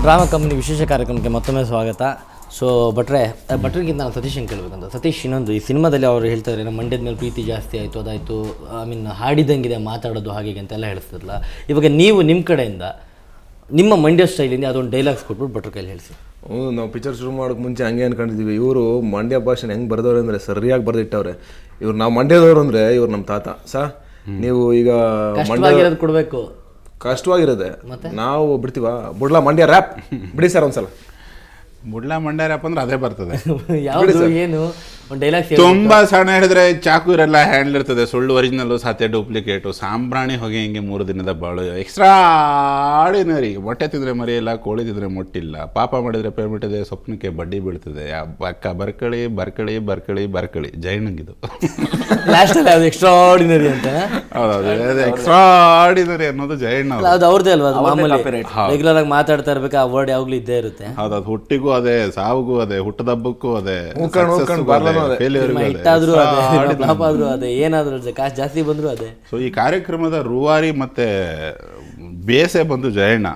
Drama company ವಿಶೇಷ ಕಾರ್ಯಕ್ರಮಕ್ಕೆ ಮತ್ತೊಮ್ಮೆ ಸ್ವಾಗತ. ಸೊ ಭಟ್ರಿಗಿಂತ ನಾನು ಸತೀಶನ್ ಕೇಳಬೇಕಂತ. ಸತೀಶ್, ಇನ್ನೊಂದು ಈ ಸಿನಿಮಾದಲ್ಲಿ ಅವರು ಹೇಳ್ತಾರೆ ನಮ್ಮ ಮಂಡ್ಯದ ಮೇಲೆ ಪ್ರೀತಿ ಜಾಸ್ತಿ ಆಯಿತು, ಅದಾಯಿತು, ಹಾಡಿದಂಗಿದೆ ಮಾತಾಡೋದು ಹಾಗೆ ಅಂತೆಲ್ಲ ಹೇಳಿಸ್ತಿರಲ್ಲ. ಇವಾಗ ನೀವು ನಿಮ್ಮ ಕಡೆಯಿಂದ ನಿಮ್ಮ ಮಂಡ್ಯ ಸ್ಟೈಲಿಂದ ಅದೊಂದು ಡೈಲಾಗ್ಸ್ ಕೊಟ್ಬಿಟ್ಟು ಭಟ್ರ ಕೈಲಿ ಹೇಳಿಸಿ. ನಾವು ಪಿಕ್ಚರ್ ಶುರು ಮಾಡೋಕ್ಕೆ ಮುಂಚೆ ಹಂಗೆ ಅನ್ಕೊಂಡಿದ್ದೀವಿ. ಇವರು ಮಂಡ್ಯ ಭಾಷೆನ ಹೆಂಗೆ ಬರ್ದವ್ರೆ ಅಂದರೆ ಸರಿಯಾಗಿ ಬರೆದಿಟ್ಟವ್ರೆ. ಇವ್ರು ನಾವು ಮಂಡ್ಯದವ್ರು ಅಂದರೆ ಇವ್ರು ನಮ್ಮ ತಾತ. ನೀವು ಈಗ ಮಂಡ್ಯ ಕೊಡಬೇಕು, ಕಷ್ಟವಾಗಿರೋದೆ ನಾವು ಬಿಡ್ತೀವ. ಬುಡ್ಲಾ ಮಂಡ್ಯ ರ್ಯಾಪ್ ಬಿಡಿ ಸರ್ ಒಂದ್ಸಲ. ಬುಡ್ಲಾ ಮಂಡ್ಯ ರ್ಯಾಪ್ ಅಂದ್ರೆ ಅದೇ ಬರ್ತದೆ. ಯಾವುದು ಏನು ಒಂದು ಡೈಲಾಗ್ ತುಂಬಾ ಸಣ್ಣ ಹೇಳಿದ್ರೆ ಚಾಕು ಇರಲ್ಲ, ಹ್ಯಾಂಡಲ್ ಇರ್ತದೆ, ಸುಳ್ಳು ಒರಿಜಿನಲ್ಲು, ಸತ್ಯ ಡೂಪ್ಲಿಕೇಟು, ಸಾಂಬ್ರಾಣಿ ಹೊಗೆ ಹಿಂಗೆ 3 ದಿನದ ಬಾಳು, ಎಕ್ಸ್ಟ್ರಾ ಆರ್ಡಿನರಿ. ಮೊಟ್ಟೆ ತಿಂದರೆ ಮರಿಯಿಲ್ಲ, ಕೋಳಿ ತಿಂದರೆ ಮೊಟ್ಟಿಲ್ಲ, ಪಾಪ ಮಾಡಿದರೆ ಪೇಮೆಂಟ್ ಇದೆ, ಸ್ವಪ್ನಕ್ಕೆ ಬಡ್ಡಿ ಬೀಳ್ತದೆ, ಅಕ್ಕ ಬರ್ಕಳಿ ಬರ್ಕಳಿ ಬರ್ಕಳಿ ಬರ್ಕಳಿ. ಜೈನಂಗಿದು ಲಾಸ್ಟಲ್ಲಿ ಅದು ಎಕ್ಸ್ಟ್ರಾ ಆರ್ಡಿನರಿ ಅಂತ. ಹೌದೌದು, ಎಕ್ಸ್ಟ್ರಾ ಆರ್ಡಿನರಿ ಅನ್ನೋದು ಜೈನ. ಅದು ಅವ್ರದ್ದೇ ಅಲ್ವಾ, ಅದು ಮಾಮೂಲಿ ರೆಗ್ಯುಲರ್ ಆಗಿ ಮಾತಾಡ್ತಾ ಇರ್ಬೇಕು, ಆ ವರ್ಡ್ ಯಾವಾಗಲೂ ಇದ್ದೇ ಇರುತ್ತೆ. ಹೌದು, ಅದು ಹುಟ್ಟಿಗೂ ಅದೇ, ಸಾವಿಗೂ ಅದೇ, ಹುಟ್ಟದಬ್ಬಕ್ಕೂ ಅದೇ, ಇಟ್ಟಾದ್ರೂ ಅದೇ, ಫ್ಲಾಪ್ ಆದ್ರೂ ಅದೇ, ಏನಾದ್ರೂ ಕಾಸು ಜಾಸ್ತಿ ಬಂದ್ರು ಅದೇ. ಸೊ ಈ ಕಾರ್ಯಕ್ರಮದ ರೂವಾರಿ ಮತ್ತೆ ಬೇಸೆ ಬಂದು ಜಯಣ್ಣ.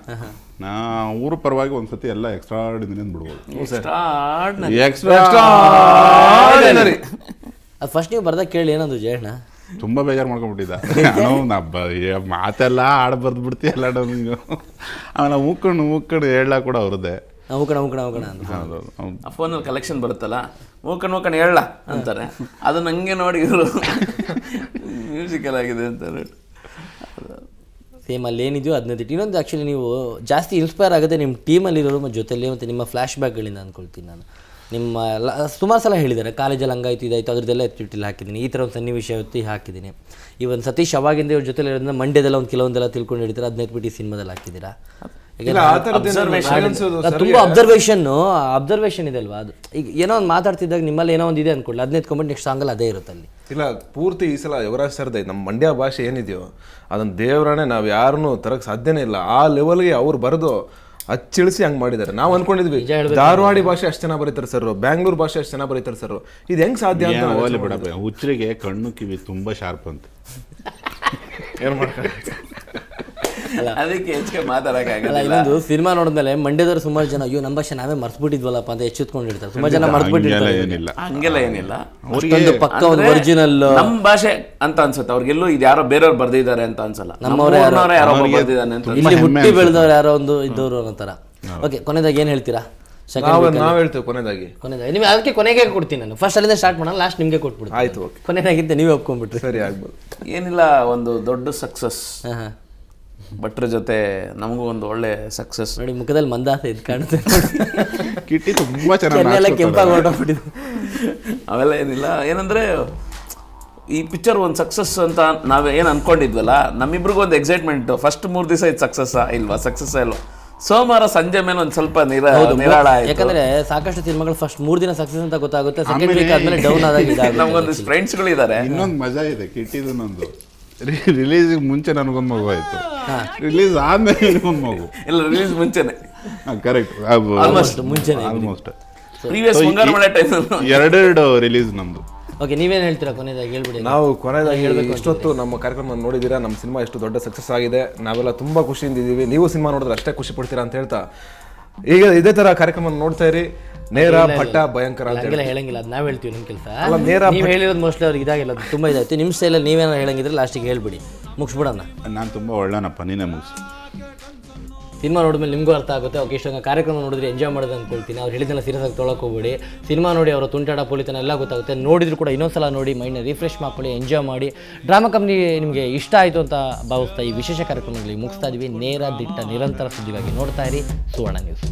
ನಾ ಊರ ಪರವಾಗಿ ಒಂದ್ಸತಿ ಎಲ್ಲ ಎಕ್ಸ್ಟ್ರಾ ಆರ್ಡಿನರಿ ಬಿಡ್ಬೋದು. ಅದು ಫಸ್ಟ್ ನೀವು ಬರ್ದಾಗ ಕೇಳಿ ಏನಂದ್ರು ಜಯಣ್ಣ. ತುಂಬಾ ಬೇಜಾರು ಮಾಡ್ಕೊಂಡ್ಬಿಟ್ಟಿದ್ದ. ಮಾತೆಲ್ಲ ಆಡ್ ಬರ್ದು ಬಿಡ್ತೀಯಲ್ಲ ನೀವು. ಆಮೇಲೆ ಮೂಕಣ್ಣು ಹೇಳ ಕೂಡ ಅವ್ರದ್ದೇ. ಫೋನಲ್ಲಿ ಕಲೆಕ್ಷನ್ ಬರುತ್ತಲ್ಲ, ಮೂಕಣ್ಣ ಹೇಳ ಅಂತಾರೆ. ಅದು ನಂಗೆ ನೋಡಿ ಇವರು ಮ್ಯೂಸಿಕಲ್ ಆಗಿದೆ ಅಂತಾರೆ. ಸೇಮ್ ಅಲ್ಲಿ ಏನಿದೆಯೋ ಅದನ್ನ ತಿಟ್ಟು. ಇನ್ನೊಂದು ಆ್ಯಕ್ಚುಲಿ ನೀವು ಜಾಸ್ತಿ ಇನ್ಸ್ಪೈರ್ ಆಗುತ್ತೆ ನಿಮ್ಮ ಟೀಮಲ್ಲಿರೋರು ಮತ್ತು ಜೊತೆಲಿ ಮತ್ತು ನಿಮ್ಮ ಫ್ಲ್ಯಾಶ್ ಬ್ಯಾಕ್ಗಳಿಂದ ಅಂದ್ಕೊಳ್ತೀನಿ ನಾನು. ನಿಮ್ಮ ಸುಮಾರು ಸಲ ಹೇಳಿದ್ದಾರೆ, ಕಾಲೇಜಲ್ಲಿ ಹಂಗಾಯ್ತು ಇದಾಯಿತು ಅದ್ರದ್ದೆಲ್ಲ ಎತ್ತಿಟ್ಟಿಲ್ಲ ಹಾಕಿದ್ದೀನಿ, ಈ ಥರ ಒಂದು ಸನ್ನಿವೇಶ ಎತ್ತಿ ಹಾಕಿದ್ದೀನಿ. ಇವನ್ ಸತೀಶ್ ಅವಾಗಿಂದ ಇವ್ರ ಜೊತೆ ಇರೋದ್ರಿಂದ ಮಂಡ್ಯದೆಲ್ಲ ಒಂದು ಕೆಲವೊಂದೆಲ್ಲ ತಿಳ್ಕೊಂಡು ಹಿಡಿತಾರೆ, ಅದನ್ನ ಎತ್ಬಿಟ್ಟು ಈ ಸಿನಿಮಾದಲ್ಲಿ ಹಾಕಿದ್ದೀರಾ. ತುಂಬ ಅಬ್ಸರ್ವೇಷನ್ ಇದೆ ಅಲ್ವಾ. ಅದು ಈಗ ಏನೋ ಒಂದು ಮಾತಾಡ್ತಿದ್ದಾಗ ನಿಮ್ಮಲ್ಲಿ ಏನೋ ಒಂದು ಇದೆ ಅನ್ಕೊಳ್ಳಿ, ಅದನ್ನ ಎತ್ಕೊಂಡ್ಬಿಟ್ಟು ನೆಕ್ಸ್ಟ್ ಸಾಂಗಲ್ಲಿ ಅದೇ ಇರುತ್ತೆ ಅಲ್ಲಿ. ಇಲ್ಲ, ಪೂರ್ತಿ ಈ ಸಲ ಯುವರಾಜ್ ಸರ್ದೆ ನಮ್ಮ ಮಂಡ್ಯ ಭಾಷೆ ಏನಿದೆಯೋ ಅದನ್ನ ದೇವರಾಣೆ ನಾವು ಯಾರನ್ನೂ ತರಕ್ಕೆ ಸಾಧ್ಯನೇ ಇಲ್ಲ. ಆ ಲೆವೆಲ್ಗೆ ಅವ್ರು ಬರೆದು ಅಚ್ಚಿಳಿಸಿ ಹಂಗೆ ಮಾಡಿದ್ದಾರೆ. ನಾವು ಅನ್ಕೊಂಡಿದ್ವಿ ಧಾರವಾಡಿ ಭಾಷೆ ಅಷ್ಟು ಚೆನ್ನಾಗಿ ಬರೀತಾರೆ ಸರ್, ಬ್ಯಾಂಗ್ಳೂರ್ ಭಾಷೆ ಅಷ್ಟು ಚೆನ್ನಾಗಿ ಬರೀತಾರೆ ಸರ್, ಇದು ಹೆಂಗೆ ಸಾಧ್ಯ ಅಂತ. ಹೋಗ್ಲಿ ಬಿಡಪ್ಪ, ಹುಚ್ಚರಿಗೆ ಕಣ್ಣು ಕಿವಿ ತುಂಬಾ ಶಾರ್ಪ್ ಅಂತ. ಏನು ಮಾಡ್ತಾರೆ ಅದಕ್ಕೆ ಹೆಚ್ಚಿಗೆ ಮಾತಾಡಕ್ಕಾಗಲ್ಲ. ಇನ್ನೊಂದು ಸಿನಿಮಾ ನೋಡಿದ್ಮೇಲೆ ಮಂಡ್ಯದವ್ರು ಸುಮಾರು ಜನ ಅಯ್ಯೋ ನಮ್ಮ ಭಾಷೆ ನಾವೇ ಮರ್ತ್ಬಿಟ್ಟಿದ್ವಲ್ಲಪ್ಪ ಅಂತ ಎಚ್ಚೆತ್ಕೊಂಡಿರ್ತಾರೆ. ಸುಮಾರು ಜನ ಮರ್ತ್ಬಿಟ್ಟಿರ್ತಾರೆ. ಹಂಗೆಲ್ಲ ಏನಿಲ್ಲ, ಪಕ್ಕ ಒಂದು ಒರಿಜಿನಲ್ ನಮ್ಮ ಭಾಷೆ ಅಂತ ಅನ್ಸುತ್ತೆ ಅವ್ರಿಗೆಲ್ಲೂ. ಇದು ಯಾರೋ ಬೇರೆಯವ್ರು ಬರ್ದಿದ್ದಾರೆ ಅಂತ ಅನ್ಸಲ್ಲ, ನಮ್ಮವರೇ ಯಾರೋ ಬರ್ದಿದ್ದಾನೆ ಅಂತ. ಇಲ್ಲಿ ಹುಟ್ಟಿ ಬೆಳೆದವ್ರು ಯಾರೋ ಒಂದು ಇದ್ದವ್ರು ಅನ್ನೋ ಥರ. ಓಕೆ, ಕೊನೆದಾಗಿ ಏನು ಹೇಳ್ತೀರಾ? ನಾವು ಹೇಳ್ತೇವೆ ಕೊನೆದಾಗಿ ನಿಮ್ಗೆ ಅದಕ್ಕೆ ಕೊನೆಗೆ ಕೊಡ್ತೀನಿ ನಾನು. ಫಸ್ಟ್ ಅಲ್ಲಿಂದ ಸ್ಟಾರ್ಟ್ ಮಾಡೋಣ, ಲಾಸ್ಟ್ ನಿಮಗೆ ಕೊಟ್ಬಿಡ್ತೀನಿ. ಆಯ್ತು, ಓಕೆ. ಕೊನೆದಾಗಿದ್ದ ನೀವೇ ಒಪ್ಕೊಂಡ್ಬಿಟ್ರಿ. ಸರಿ, ಆಗ್ಬೋದು. ಏನಿಲ್ಲ, ಒಂದು ದೊಡ್ಡ ಸಕ್ಸಸ್ ಭಟ್ರ ಜೊತೆ ನಮಗೂ ಒಂದು ಒಳ್ಳೆ ಸಕ್ಸಸ್. ನೋಡಿ ಮುಖದಲ್ಲಿ ಮಂದಾಸ ಇದು ಕಾಣುತ್ತೆ. ಕಿಟ್ಟಿ ತುಂಬಾ ಚೆನ್ನಾಗಿ ಕೆಂಪಾಗಿ ಹೊರಟೋಗ್ಬಿಟ್ಟಿದ್ದು. ಅವೆಲ್ಲ ಏನಿಲ್ಲ, ಏನಂದ್ರೆ ಈ ಪಿಕ್ಚರ್ ಒಂದು ಸಕ್ಸಸ್ ಅಂತ ನಾವೇ ಏನು ಅನ್ಕೊಂಡಿದ್ವಲ್ಲ, ನಮ್ಮಿಬ್ರಿಗೂ ಒಂದು ಎಕ್ಸೈಟ್ಮೆಂಟ್. ಫಸ್ಟ್ 3 ದಿವಸ ಇದು ಸಕ್ಸಸ್ ಇಲ್ವಾ, ಸಕ್ಸಸ್ ಇಲ್ವಾ. ಸೋಮವಾರ ಸಂಜೆ ಮೇಲೆ ಒಂದು ಸ್ವಲ್ಪ ನಿರಾಳ ಆಯ್ತು. ಯಾಕಂದ್ರೆ ಸಾಕಷ್ಟು ಸಿನಿಮಾಗಳು ಫಸ್ಟ್ 3 ದಿನ ಸಕ್ಸಸ್ ಅಂತ ಗೊತ್ತಾಗುತ್ತೆ, ಸೆಕೆಂಡ್ ವೀಕ್ ಆದ್ಮೇಲೆ ಡೌನ್ ಆದಾಗ ನಮ್ಗೊಂದು ಫ್ರೆಂಡ್ಸ್ಗಳು ಇದ್ದಾರೆ. ಇನ್ನೊಂದು ಮಜಾ ಇದೆ ಕಿಟ್ಟಿದೊಂದು, ರಿಲೀಸ್ ಮುಂಚೆ ನನಗೊಂದು ಮಗು ಆಯ್ತು, ರಿಲೀಸ್ ಆದ್ಮೇಲೆ ಒಂದು ಮಗು. ಇಲ್ಲ, ರಿಲೀಸ್ ಮುಂಚೆನೆ. ಕರೆಕ್ಟ್, ಆಲ್ಮೋಸ್ಟ್ ಮುಂಚೆನೆ. ಆಲ್ಮೋಸ್ಟ್ ಪ್ರೀವಿಯಸ್ ಮುಂಗಾರು ಮಳೆ ಟೈಮ್ 2 ರಿಲೀಸ್ ನಮ್ದು. ಓಕೆ, ನೀವೇನು ಹೇಳ್ತೀರಾ ಕೊನೆಯದಾಗಿ ಹೇಳ್ಬಿಡಿ. ನಾವು ಕೊನೆಯದಾಗಿ ಹೇಳ್ಬೇಕು, ಇಷ್ಟೊತ್ತು ನಮ್ಮ ಕಾರ್ಯಕ್ರಮ ನೋಡಿದ್ದೀರಾ, ನಮ್ಮ ಸಿನಿಮಾ ಎಷ್ಟು ದೊಡ್ಡ ಸಕ್ಸಸ್ ಆಗಿದೆ, ನಾವೆಲ್ಲ ತುಂಬ ಖುಷಿಯಿಂದ ಇದ್ದೀವಿ. ನೀವು ಸಿನಿಮಾ ನೋಡಿದ್ರೆ ಅಷ್ಟೇ ಖುಷಿ ಪಡ್ತೀರಾ ಅಂತ ಹೇಳ್ತಾ ಈಗ ಇದೇ ಥರ ಕಾರ್ಯಕ್ರಮ ನೋಡ್ತಾ ಇರಿ. ನೇರ ಭಟ್ಟ ಭಯಂಕರ ಅಂತ ಹೇಳಂಗಿಲ್ಲ, ಅದು ನಾವು ಹೇಳ್ತೀವಿ. ನಿಮ್ಮ ಕೆಲಸ ನೀವು ಹೇಳಿರೋದು ಮೋಸ್ಟ್ಲಿ ಅವ್ರಿಗೆ ಇದಾಗಿಲ್ಲ, ತುಂಬ ಇದಾಯ್ತು. ನಿಮ್ಮ ಸ್ಟೈಲಲ್ಲಿ ನೀವೇನೋ ಹೇಳಂಗಿದ್ರೆ ಲಾಸ್ಟಿಗೆ ಹೇಳ್ಬಿಡಿ, ಮುಗಿಸ್ಬಿಡೋಣ. ನಾನು ತುಂಬ ಒಳ್ಳೆನಪ್ಪ, ನೀನೇ ಮುಗಿಸಿ. ಸಿನಿಮಾ ನೋಡಿದ್ಮೇಲೆ ನಿಮಗೂ ಅರ್ಥ ಆಗುತ್ತೆ. ಓಕೆ, ಇಷ್ಟೊಂದು ಕಾರ್ಯಕ್ರಮ ನೋಡಿದ್ರೆ ಎಂಜಾಯ್ ಮಾಡೋದು ಅಂದ್ಕೊಳ್ತೀನಿ. ಅವ್ರು ಹೇಳಿದ್ದೆಲ್ಲ ಸೀರಿಯಸ್ ಆಗಿ ತೊಗೊಳಕ್ಕೆ ಹೋಗ್ಬೇಡಿ. ಸಿನಿಮಾ ನೋಡಿ ಅವರ ತುಂಟಾಟ ಪೊಲಿತನ ಎಲ್ಲ ಗೊತ್ತಾಗುತ್ತೆ. ನೋಡಿದ್ರು ಕೂಡ ಇನ್ನೊಂದ್ಸಲ ನೋಡಿ ಮೈಂಡ್ನ ರಿಫ್ರೆಶ್ ಮಾಡ್ಕೊಳ್ಳಿ, ಎಂಜಾಯ್ ಮಾಡಿ. ಡ್ರಾಮಾ ಕಂಪ್ನಿ ನಿಮಗೆ ಇಷ್ಟ ಆಯಿತು ಅಂತ ಭಾವಿಸ್ತಾ ಈ ವಿಶೇಷ ಕಾರ್ಯಕ್ರಮಗಳಿಗೆ ಮುಗಿಸ್ತಾ ಇದ್ದೀವಿ. ನೇರ ದಿಟ್ಟ ನಿರಂತರ ಸುದ್ದಿಗಾಗಿ ನೋಡ್ತಾ ಇರಿ ಸುವರ್ಣ ನ್ಯೂಸ್.